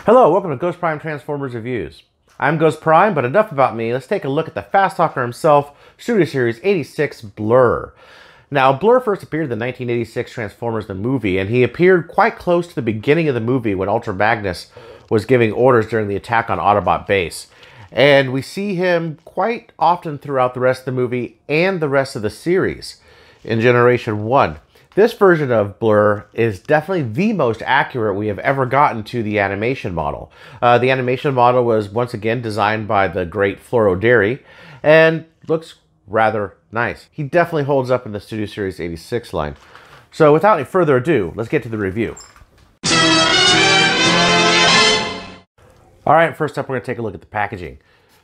Hello, welcome to Ghost Prime Transformers Reviews. I'm Ghost Prime, but enough about me. Let's take a look at the Fast Talker himself, Studio Series 86 Blurr. Now, Blurr first appeared in the 1986 Transformers the movie, and he appeared quite close to the beginning of the movie when Ultra Magnus was giving orders during the attack on Autobot base. And we see him quite often throughout the rest of the movie and the rest of the series in Generation 1. This version of Blurr is definitely the most accurate we have ever gotten to the animation model. The animation model was once again designed by the great Floro Derry and looks rather nice. He definitely holds up in the Studio Series 86 line. So without any further ado, let's get to the review. Alright, first up we're going to take a look at the packaging.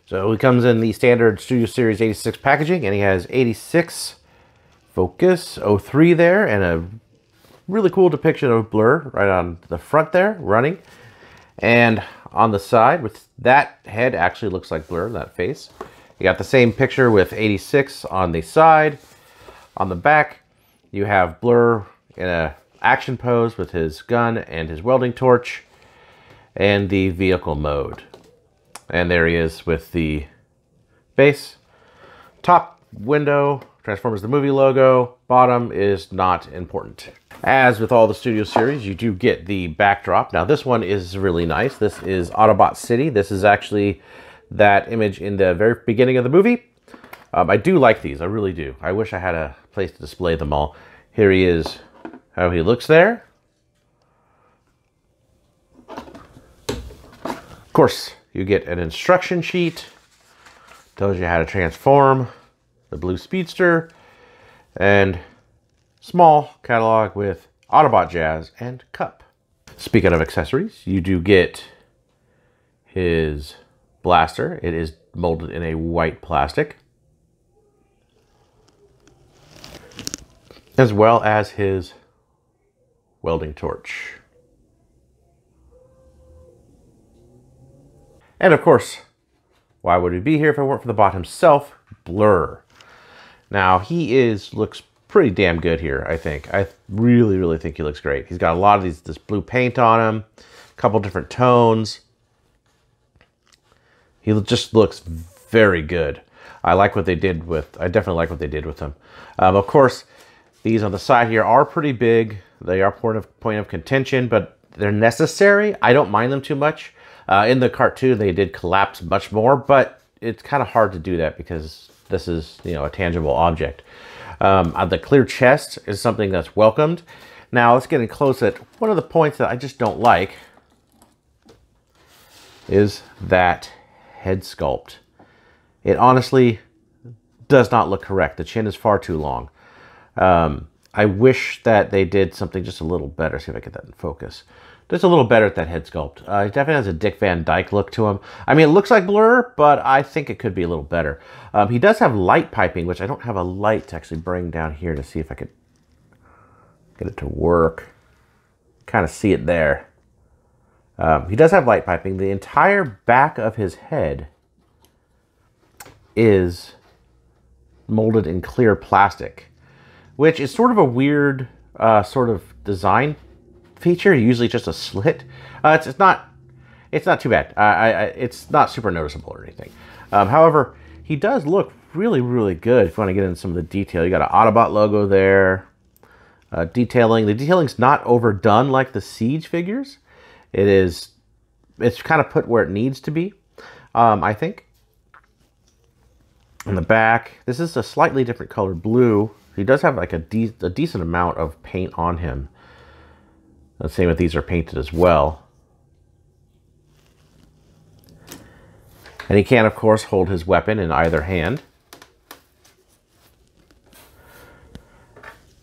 So he comes in the standard Studio Series 86 packaging, and he has 86 Focus 03 there, and a really cool depiction of Blurr right on the front there, running. And on the side, with that head actually looks like Blurr, that face. You got the same picture with 86 on the side. On the back, you have Blurr in a action pose with his gun and his welding torch, and the vehicle mode. And there he is with the base. Top window, Transformers the movie logo. Bottom is not important. As with all the Studio Series, you do get the backdrop. Now this one is really nice. This is Autobot City. This is actually that image in the very beginning of the movie. I do like these, I really do. I wish I had a place to display them all. Here he is, how he looks there. Of course, you get an instruction sheet. Tells you how to transform the Blue Speedster, and small catalog with Autobot Jazz and Cup. Speaking of accessories, you do get his blaster. It is molded in a white plastic, as well as his welding torch. And of course, why would we be here if it weren't for the bot himself, Blurr? Now, he looks pretty damn good here, I think. I really think he looks great. He's got a lot of this blue paint on him, a couple different tones. He just looks very good. I definitely like what they did with him. Of course, these on the side here are pretty big. They are point of contention, but they're necessary. I don't mind them too much. In the cartoon, they did collapse much more, but it's kind of hard to do that because this is, a tangible object. The clear chest is something that's welcomed. Now, let's get in close at one of the points that I just don't like is that head sculpt. It honestly does not look correct. The chin is far too long. I wish that they did something just a little better. See if I get that in focus. Just a little better at that head sculpt. It definitely has a Dick Van Dyke look to him. I mean, it looks like Blurr, but I think it could be a little better. He does have light piping, which I don't have a light to actually bring down here to see if I could get it to work. Kind of see it there. He does have light piping. The entire back of his head is molded in clear plastic, which is sort of a weird sort of design feature. Usually just a slit. It's not too bad. It's not super noticeable or anything. However, he does look really good. If you want to get into some of the detail, you got an Autobot logo there. Detailing. The detailing's not overdone like the Siege figures. It's kind of put where it needs to be. I think. In the back, this is a slightly different color blue. He does have like a decent amount of paint on him. The same with these are painted as well. And he can, of course, hold his weapon in either hand.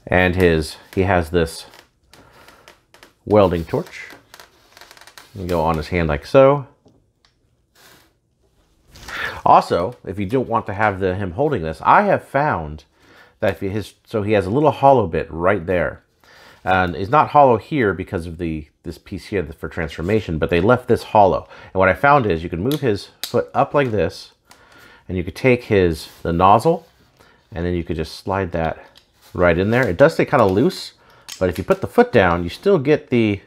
And he has this welding torch. You go on his hand like so. Also, if you don't want to have him holding this, I have found that so he has a little hollow bit right there. And it's not hollow here because of this piece here for transformation, but they left this hollow. And what I found is you can move his foot up like this, and you could take the nozzle, and then you could just slide that right in there. It does stay kind of loose, but if you put the foot down, you still get the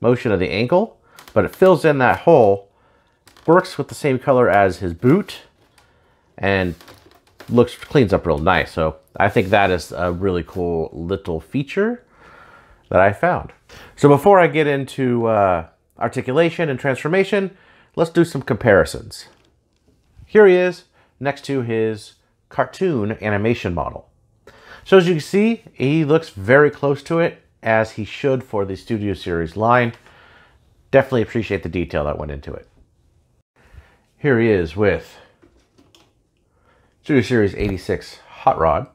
motion of the ankle. but it fills in that hole, works with the same color as his boot, and cleans up real nice. So I think that is a really cool little feature that I found. So before I get into articulation and transformation, let's do some comparisons. Here he is next to his cartoon animation model. So as you can see, he looks very close to it, as he should for the Studio Series line. Definitely appreciate the detail that went into it. Here he is with Studio Series 86 Hot Rod.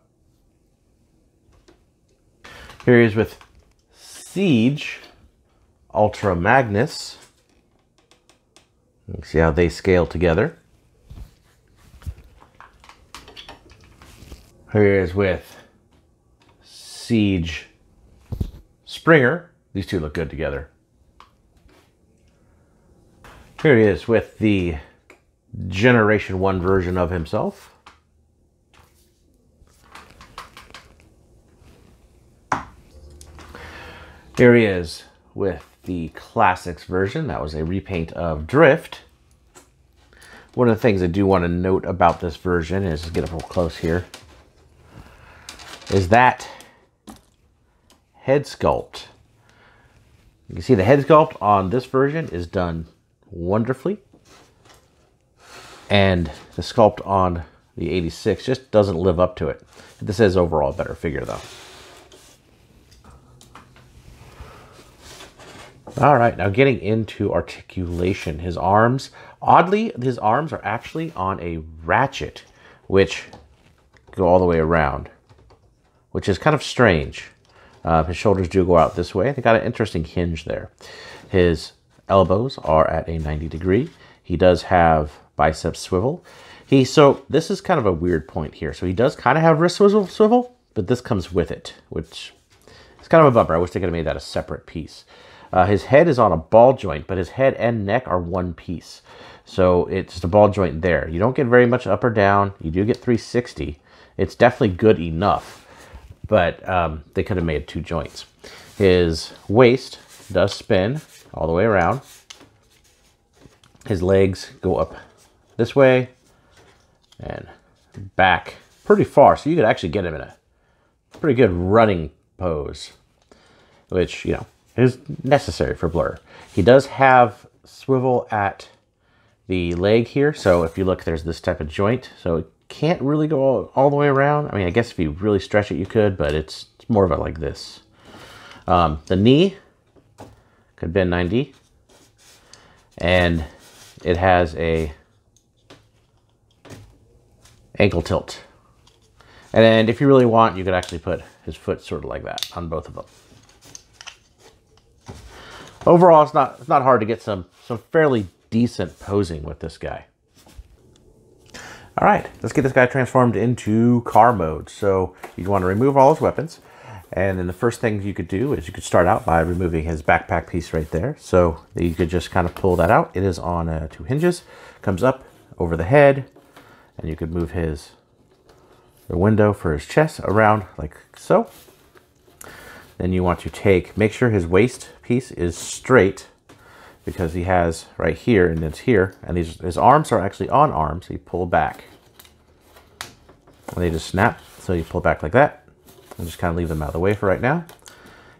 Here he is with Siege Ultra Magnus. You can see how they scale together. Here he is with Siege Springer. These two look good together. Here he is with the Generation 1 version of himself. Here he is with the Classics version. That was a repaint of Drift. One of the things I do want to note about this version is, let's get up real close here, is that head sculpt. You can see the head sculpt on this version is done wonderfully, and the sculpt on the 86 just doesn't live up to it. This is overall a better figure though. All right, now getting into articulation. His arms, oddly, his arms are actually on a ratchet, which go all the way around, which is kind of strange. His shoulders do go out this way. They got an interesting hinge there. His elbows are at a 90 degree. He does have bicep swivel. So this is kind of a weird point here. So he does kind of have wrist swivel, but this comes with it, which is kind of a bummer. I wish they could have made that a separate piece. His head is on a ball joint, but his head and neck are one piece. So it's just a ball joint there. You don't get very much up or down. You do get 360. It's definitely good enough, but they could have made two joints. His waist does spin all the way around. His legs go up this way and back pretty far. So you could actually get him in a pretty good running pose, which, you know, is necessary for Blurr. He does have swivel at the leg here. So if you look, there's this type of joint. So it can't really go all the way around. I mean, I guess if you really stretch it, you could, but it's more of a like this. The knee could bend 90. And it has a ankle tilt. And if you really want, you could actually put his foot sort of like that on both of them. Overall, it's not hard to get some fairly decent posing with this guy. All right, let's get this guy transformed into car mode. So you want to remove all his weapons. And then the first thing you could do is you could start out by removing his backpack piece right there. So you could just kind of pull that out. It is on two hinges, comes up over the head, and you could move the window for his chest around like so. Then you want to make sure his waist piece is straight, because he has right here and it's here, and his arms are actually on arms. So you pull back and they just snap. So you pull back like that and just kind of leave them out of the way for right now.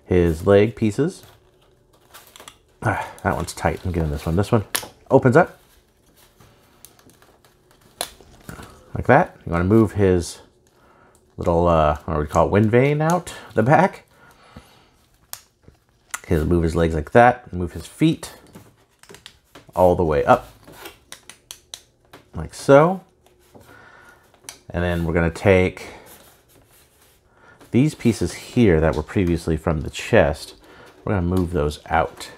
His leg pieces, that one's tight. I'm getting this one. This one opens up like that. You want to move his little what do we call it, wind vane out the back. Move his legs like that, move his feet all the way up, like so. And then we're going to take these pieces here that were previously from the chest. We're going to move those out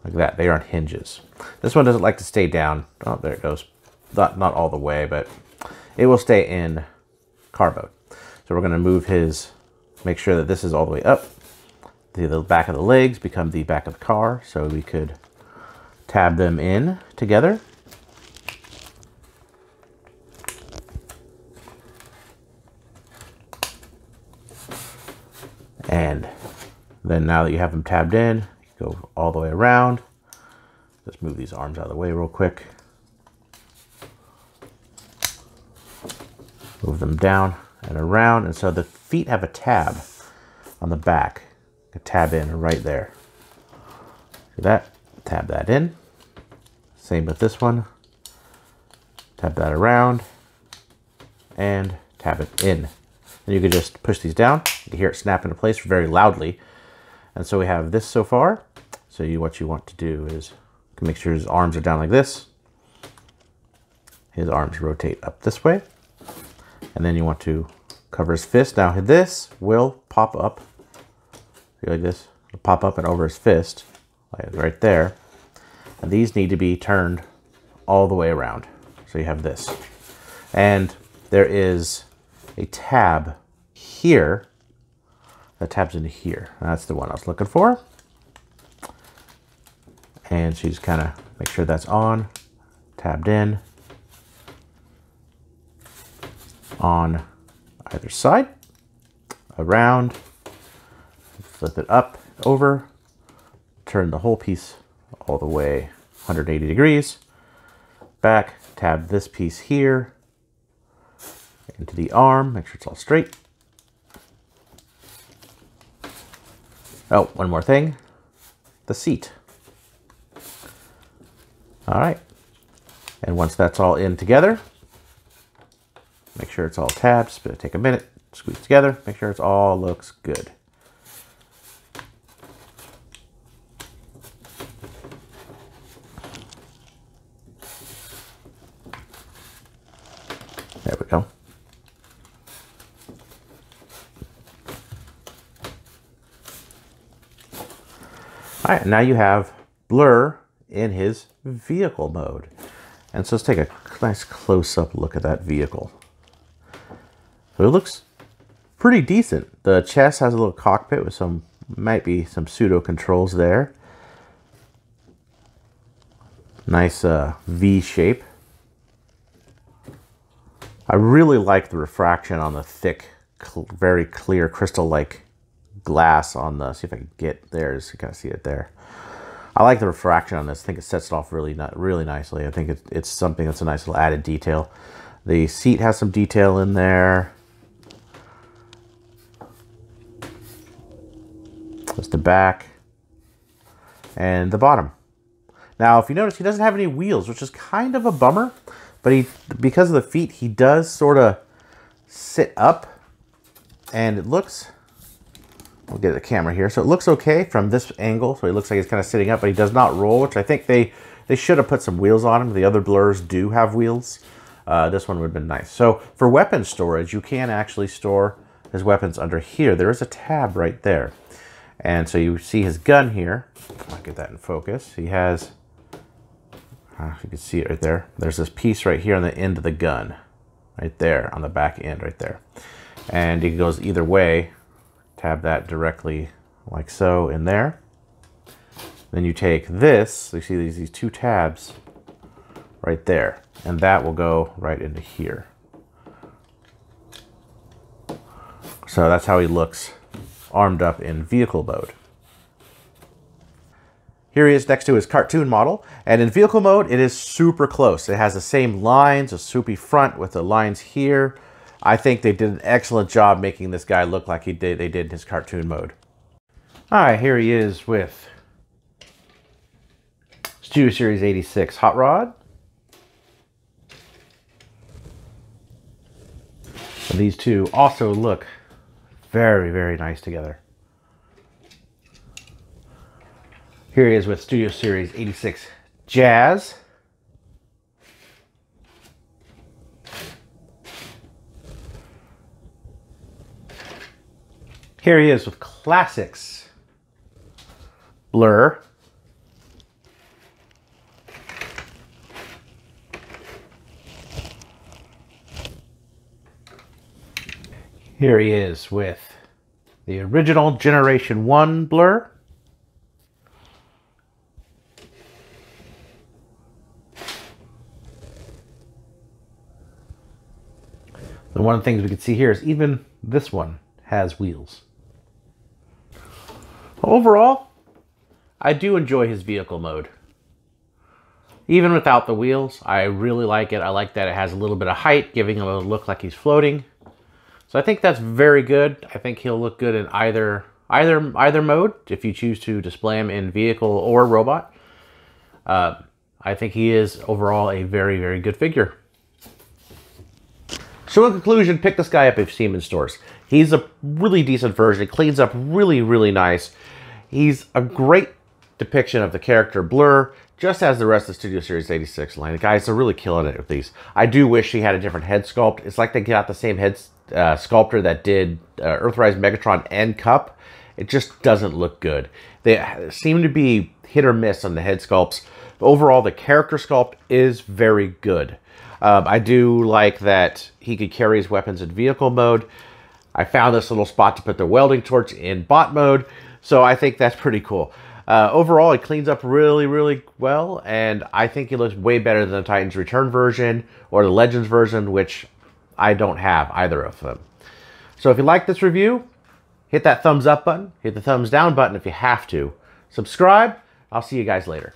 like that. They are on hinges. This one doesn't like to stay down. Oh, there it goes. Not all the way, but it will stay in car mode. So we're going to move make sure that this is all the way up. The back of the legs become the back of the car, so we could tab them in together. And then now that you have them tabbed in, you go all the way around, Just move these arms out of the way real quick. Move them down and around, and so the feet have a tab on the back. A tab in right there. See that? Tab that in. Same with this one. Tab that around and tab it in. And you can just push these down. You can hear it snap into place very loudly. And so we have this so far. So what you want to do is make sure his arms are down like this. His arms rotate up this way. And then you want to cover his fist. Now this will pop up. See, like this. It'll pop up and over his fist. Like right there. And these need to be turned all the way around. So you have this. And there is a tab here that tabs into here. That's the one I was looking for. And so you just kind of make sure that's on, tabbed in, on either side, around, flip it up, over, turn the whole piece all the way 180 degrees, back, tab this piece here, into the arm, make sure it's all straight. Oh, one more thing, the seat. All right, and once that's all in together, make sure it's all tabbed. It's gonna take a minute, squeeze together, make sure it all looks good. There we go. All right, now you have Blurr in his vehicle mode. And so let's take a nice close-up look at that vehicle. So it looks pretty decent. The chest has a little cockpit with might be some pseudo controls there. Nice V shape. I really like the refraction on the thick, very clear crystal-like glass on the, see if I can get there, so you kind of see it there. I like the refraction on this. I think it sets it off really nicely. I think it's something that's a nice little added detail. The seat has some detail in there. That's the back and the bottom. Now, if you notice, he doesn't have any wheels, which is kind of a bummer. But because of the feet, he does sort of sit up, and it looks. We'll get the camera here. So it looks okay from this angle. So he looks like he's kind of sitting up, but he does not roll, which I think they should have put some wheels on him. The other Blurs do have wheels. This one would have been nice. So for weapon storage, you can actually store his weapons under here. There is a tab right there. And so you see his gun here. I'll get that in focus. He has, you can see it right there. There's this piece right here on the end of the gun. Right there, on the back end right there. And it goes either way. Tab that directly like so in there. Then you take this, you see these two tabs right there, and that will go right into here. So that's how he looks armed up in vehicle mode. Here he is next to his cartoon model, and in vehicle mode it is super close. It has the same lines, a swoopy front with the lines here. I think they did an excellent job making this guy look like they did in his cartoon mode. All right, here he is with Studio Series 86 Hot Rod. And these two also look very, very nice together. Here he is with Studio Series 86 Jazz. Here he is with Classics Blurr. Here he is with the original Generation 1 Blurr. And one of the things we can see here is even this one has wheels. Overall, I do enjoy his vehicle mode. Even without the wheels, I really like it. I like that it has a little bit of height, giving him a look like he's floating. So I think that's very good. I think he'll look good in either mode, if you choose to display him in vehicle or robot. I think he is overall a very, very good figure. So in conclusion, pick this guy up if you see him in stores. He's a really decent version. It cleans up really, really nice. He's a great depiction of the character Blurr, just as the rest of the Studio Series 86 line. The guys are really killing it with these. I do wish he had a different head sculpt. It's like they got the same head sculptor that did Earthrise, Megatron, and Cup. It just doesn't look good. They seem to be hit or miss on the head sculpts. But overall, the character sculpt is very good. I do like that he could carry his weapons in vehicle mode. I found this little spot to put the welding torch in bot mode, so I think that's pretty cool. Overall, it cleans up really, really well, and I think it looks way better than the Titans Return version or the Legends version, which I don't have either of them. So if you like this review, hit that thumbs up button, hit the thumbs down button if you have to. Subscribe. I'll see you guys later.